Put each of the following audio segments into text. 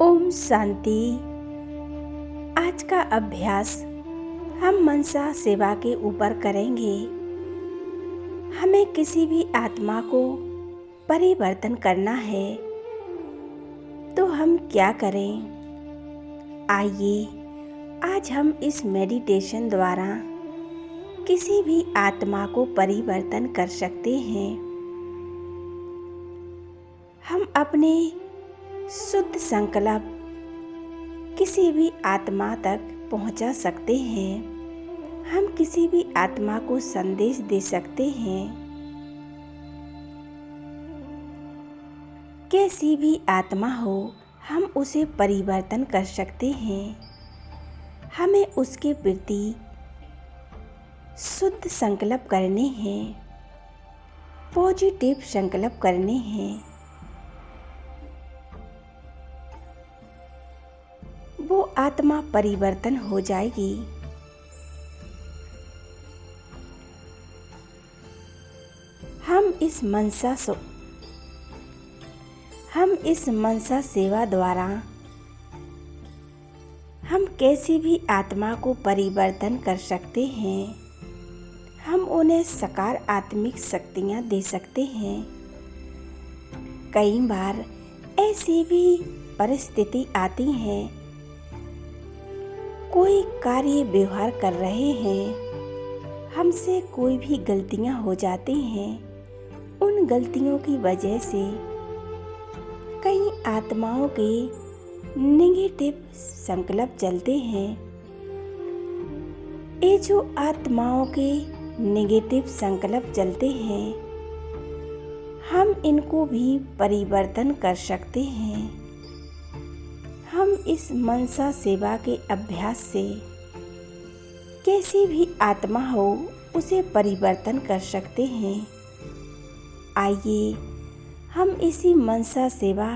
ओम शांति। आज का अभ्यास हम मनसा सेवा के ऊपर करेंगे। हमें किसी भी आत्मा को परिवर्तन करना है तो हम क्या करें? आइए आज हम इस मेडिटेशन द्वारा किसी भी आत्मा को परिवर्तन कर सकते हैं। हम अपने शुद्ध संकल्प किसी भी आत्मा तक पहुंचा सकते हैं। हम किसी भी आत्मा को संदेश दे सकते हैं। कैसी भी आत्मा हो, हम उसे परिवर्तन कर सकते हैं। हमें उसके प्रति शुद्ध संकल्प करने हैं, पॉजिटिव संकल्प करने हैं। वो आत्मा परिवर्तन हो जाएगी। हम इस मनसा सेवा द्वारा हम कैसी भी आत्मा को परिवर्तन कर सकते हैं। हम उन्हें सकारात्मक शक्तियाँ दे सकते हैं। कई बार ऐसी भी परिस्थिति आती है, कोई कार्य व्यवहार कर रहे हैं, हमसे कोई भी गलतियां हो जाती हैं। उन गलतियों की वजह से कई आत्माओं के नेगेटिव संकल्प चलते हैं। ये जो आत्माओं के नेगेटिव संकल्प चलते हैं, हम इनको भी परिवर्तन कर सकते हैं। हम इस मनसा सेवा के अभ्यास से कैसी भी आत्मा हो उसे परिवर्तन कर सकते हैं। आइए हम इसी मनसा सेवा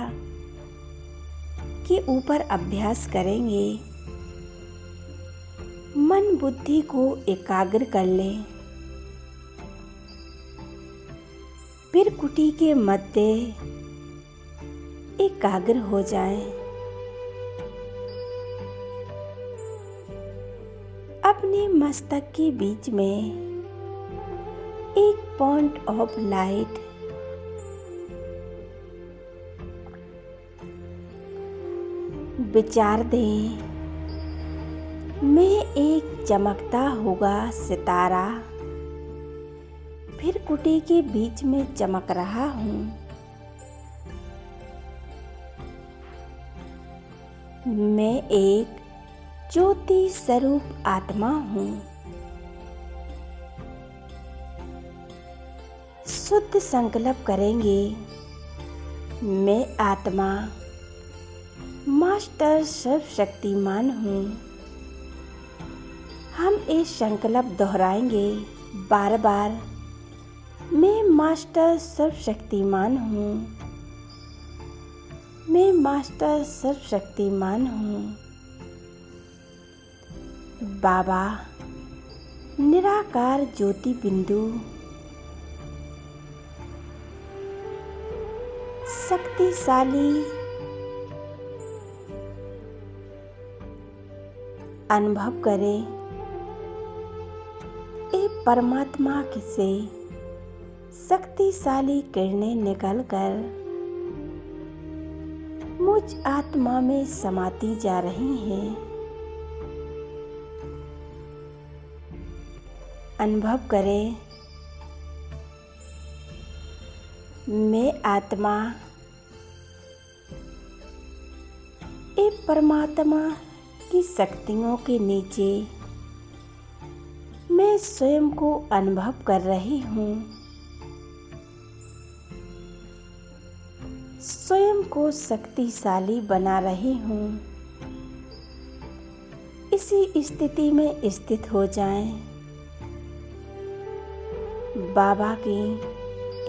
के ऊपर अभ्यास करेंगे। मन बुद्धि को एकाग्र कर लें। फिर कुटी के मध्य एकाग्र हो जाएं। अपने मस्तक के बीच में एक पॉइंट ऑफ लाइट विचार दें। मैं एक चमकता हुआ सितारा फिर कुटी के बीच में चमक रहा हूँ। मैं एक ज्योति स्वरूप आत्मा हूँ। शुद्ध संकल्प करेंगे। मैं आत्मा मास्टर सर्वशक्तिमान हूँ। हम ये संकल्प दोहराएंगे बार बार। मैं मास्टर सर्वशक्तिमान हूँ। मैं मास्टर सर्वशक्तिमान हूँ। बाबा निराकार ज्योति बिंदु शक्तिशाली अनुभव करें। एक परमात्मा से शक्तिशाली किरणें निकलकर मुझ आत्मा में समाती जा रही हैं। अनुभव करें, मैं आत्मा एक परमात्मा की शक्तियों के नीचे मैं स्वयं को अनुभव कर रही हूँ। स्वयं को शक्तिशाली बना रही हूँ। इसी स्थिति में स्थित हो जाएं। बाबा की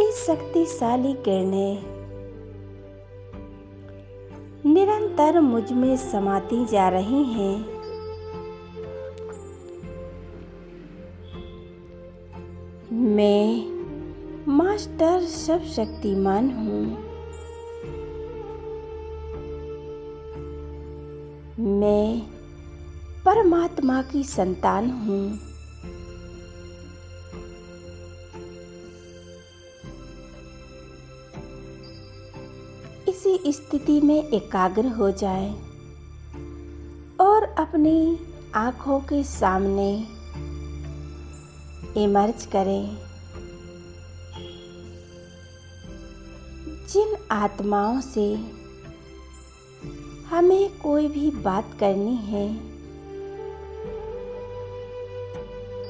इस शक्तिशाली किरणें निरंतर मुझ में समाती जा रही हैं। मैं मास्टर सर्वशक्तिमान हूँ। मैं परमात्मा की संतान हूँ। इसी स्थिति में एकाग्र हो जाएं और अपनी आँखों के सामने इमर्ज करें। जिन आत्माओं से हमें कोई भी बात करनी है,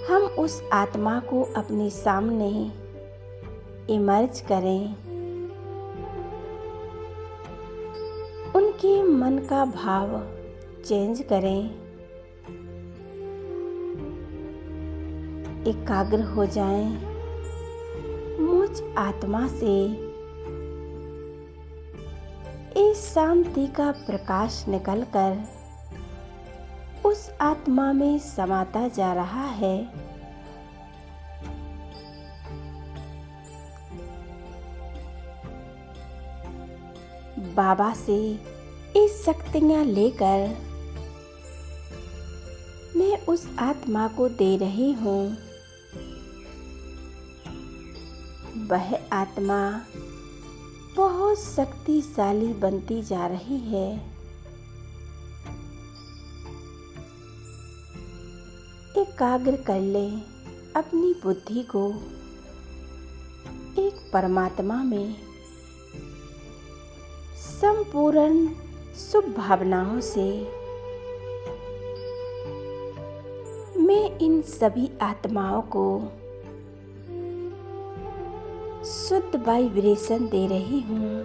हम उस आत्मा को अपने सामने इमर्ज करें। उनके मन का भाव चेंज करें। एकाग्र हो जाएं। मुझ आत्मा से इस शांति का प्रकाश निकलकर उस आत्मा में समाता जा रहा है। बाबा से इस शक्तियाँ लेकर मैं उस आत्मा को दे रही हूँ। वह आत्मा बहुत शक्तिशाली बनती जा रही है। एकाग्र कर ले अपनी बुद्धि को एक परमात्मा में। संपूर्ण शुभ भावनाओं से मैं इन सभी आत्माओं को शुद्ध वाइब्रेशन दे रही हूँ।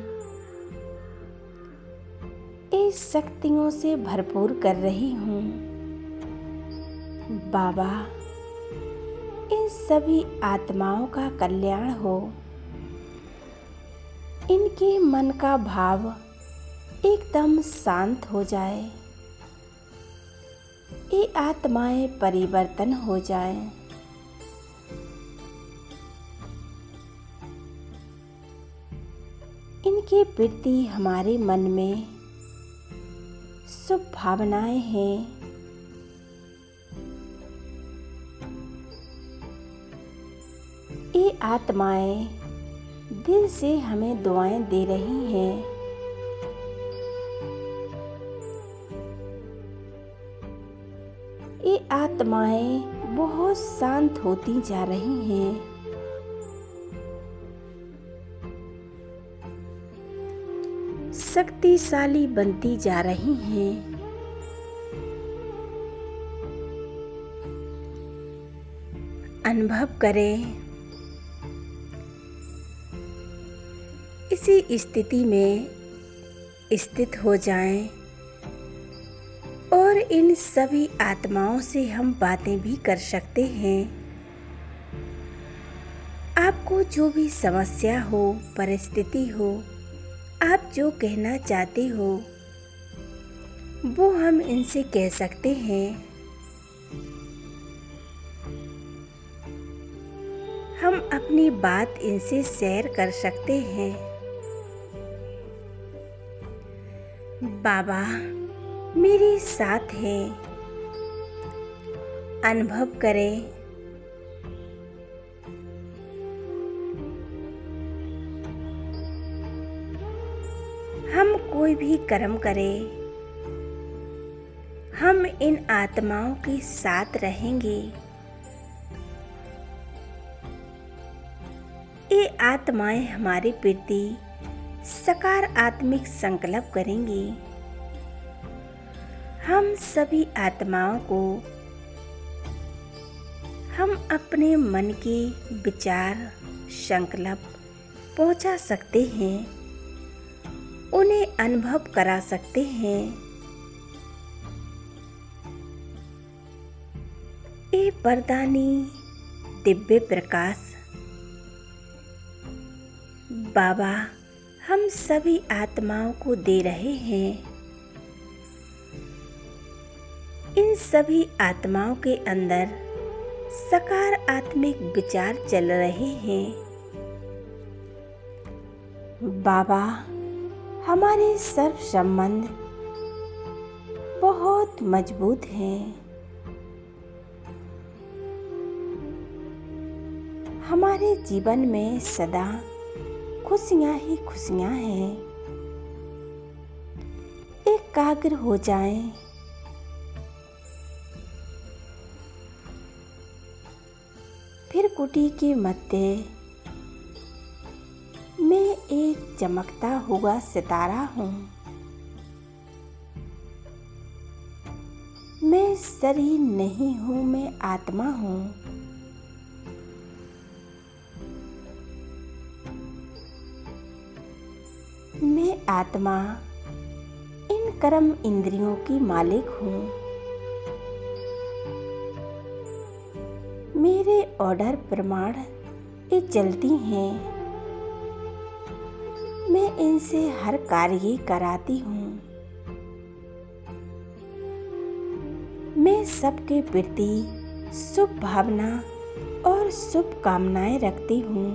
इस शक्तियों से भरपूर कर रही हूँ। बाबा, इन सभी आत्माओं का कल्याण हो। इनके मन का भाव एकदम शांत हो जाए। ये आत्माएं परिवर्तन हो जाएं। इनके प्रति हमारे मन में शुभ भावनाएं हैं। ये आत्माएं दिल से हमें दुआएं दे रही हैं। ये आत्माएं बहुत शांत होती जा रही हैं। शक्तिशाली बनती जा रही हैं। अनुभव करें। इसी स्थिति में स्थित हो जाएं और इन सभी आत्माओं से हम बातें भी कर सकते हैं। आपको जो भी समस्या हो, परिस्थिति हो, आप जो कहना चाहते हो वो हम इनसे कह सकते हैं। हम अपनी बात इनसे शेयर कर सकते हैं। बाबा मेरे साथ हैं। अनुभव करें। हम कोई भी कर्म करें, हम इन आत्माओं के साथ रहेंगे। ये आत्माएं हमारे प्रति सकारात्मक संकल्प करेंगी। हम सभी आत्माओं को हम अपने मन के विचार, संकल्प पहुंचा सकते हैं। उन्हें अनुभव करा सकते हैं। ये वरदानी दिव्य प्रकाश बाबा हम सभी आत्माओं को दे रहे हैं। इन सभी आत्माओं के अंदर सकारात्मक विचार चल रहे हैं। बाबा हमारे सर्व संबंध बहुत मजबूत हैं। हमारे जीवन में सदा खुशियाँ ही खुशियाँ हैं। एकाग्र हो जाएं। फिर कुटी के मध्य मैं एक चमकता हुआ सितारा हूँ। मैं शरीर नहीं हूँ, मैं आत्मा हूँ। मैं आत्मा इन कर्म इंद्रियों की मालिक हूँ। मेरे ऑर्डर प्रमाण ये चलती हैं। मैं इनसे हर कार्य कराती हूँ। मैं सबके प्रति शुभ भावना और शुभ कामनाएं रखती हूँ।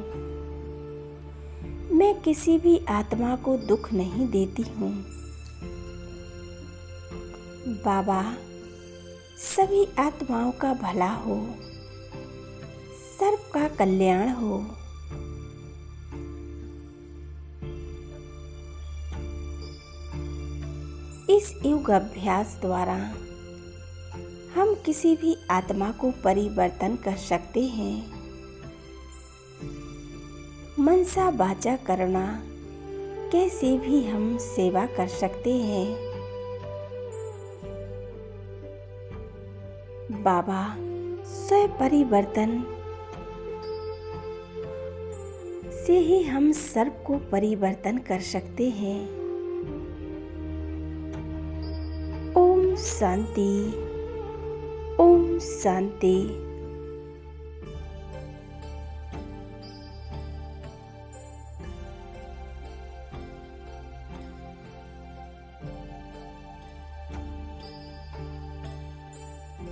मैं किसी भी आत्मा को दुख नहीं देती हूँ। बाबा, सभी आत्माओं का भला हो, सर्व का कल्याण हो। इस योग अभ्यास द्वारा हम किसी भी आत्मा को परिवर्तन कर सकते हैं। मनसा वाचा करुणा कैसे भी हम सेवा कर सकते हैं। बाबा, स्वयं परिवर्तन से ही हम सर्व को परिवर्तन कर सकते हैं। ओम शांति, ओम शांति।